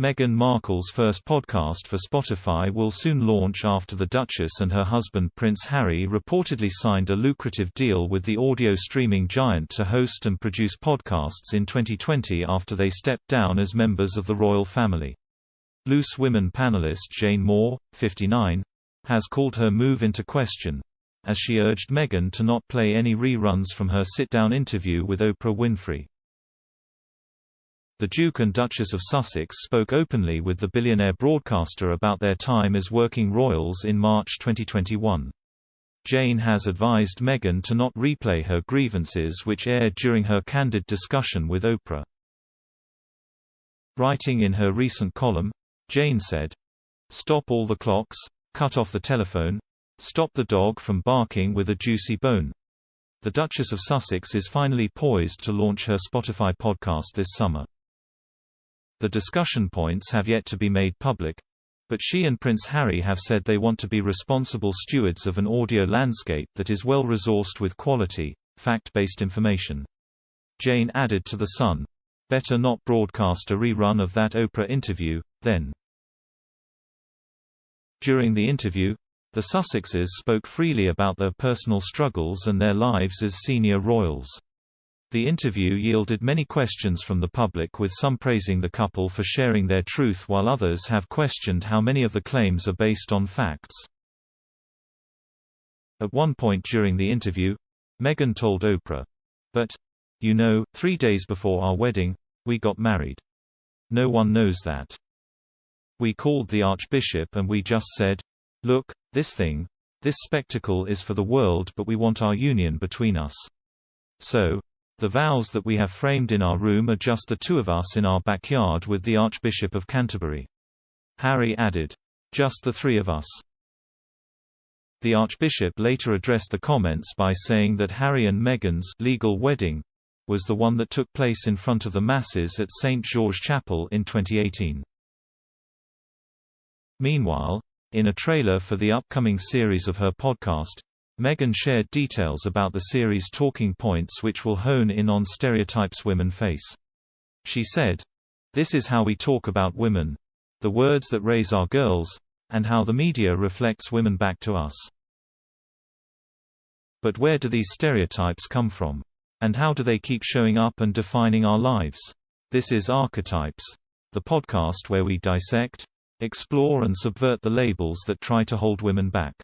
Meghan Markle's first podcast for Spotify will soon launch after the Duchess and her husband Prince Harry reportedly signed a lucrative deal with the audio streaming giant to host and produce podcasts in 2020 after they stepped down as members of the royal family. Loose Women panellist Jane Moore, 59, has called her move into question, as she urged Meghan to not play any reruns from her sit-down interview with Oprah Winfrey. The Duke and Duchess of Sussex spoke openly with the billionaire broadcaster about their time as working royals in March 2021. Jane has advised Meghan to not replay her grievances which aired during her candid discussion with Oprah. Writing in her recent column, Jane said, "Stop all the clocks, cut off the telephone, stop the dog from barking with a juicy bone." The Duchess of Sussex is finally poised to launch her Spotify podcast this summer. The discussion points have yet to be made public, but she and Prince Harry have said they want to be responsible stewards of an audio landscape that is well resourced with quality, fact-based information. Jane added to The Sun, "Better not broadcast a rerun of that Oprah interview, then." During the interview, the Sussexes spoke freely about their personal struggles and their lives as senior royals. The interview yielded many questions from the public, with some praising the couple for sharing their truth while others have questioned how many of the claims are based on facts. At one point during the interview, Meghan told Oprah, "But, 3 days before our wedding, we got married. No one knows that. We called the Archbishop and we just said, 'Look, this spectacle is for the world, but we want our union between us. So, the vows that we have framed in our room are just the two of us in our backyard with the Archbishop of Canterbury.'" Harry added, "Just the three of us." The Archbishop later addressed the comments by saying that Harry and Meghan's legal wedding was the one that took place in front of the masses at St. George Chapel in 2018. Meanwhile, in a trailer for the upcoming series of her podcast, Meghan shared details about the series' talking points which will hone in on stereotypes women face. She said, "This is how we talk about women, the words that raise our girls, and how the media reflects women back to us. But where do these stereotypes come from? And how do they keep showing up and defining our lives? This is Archetypes, the podcast where we dissect, explore and subvert the labels that try to hold women back.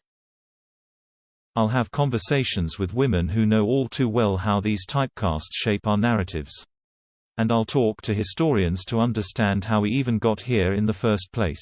I'll have conversations with women who know all too well how these typecasts shape our narratives. And I'll talk to historians to understand how we even got here in the first place."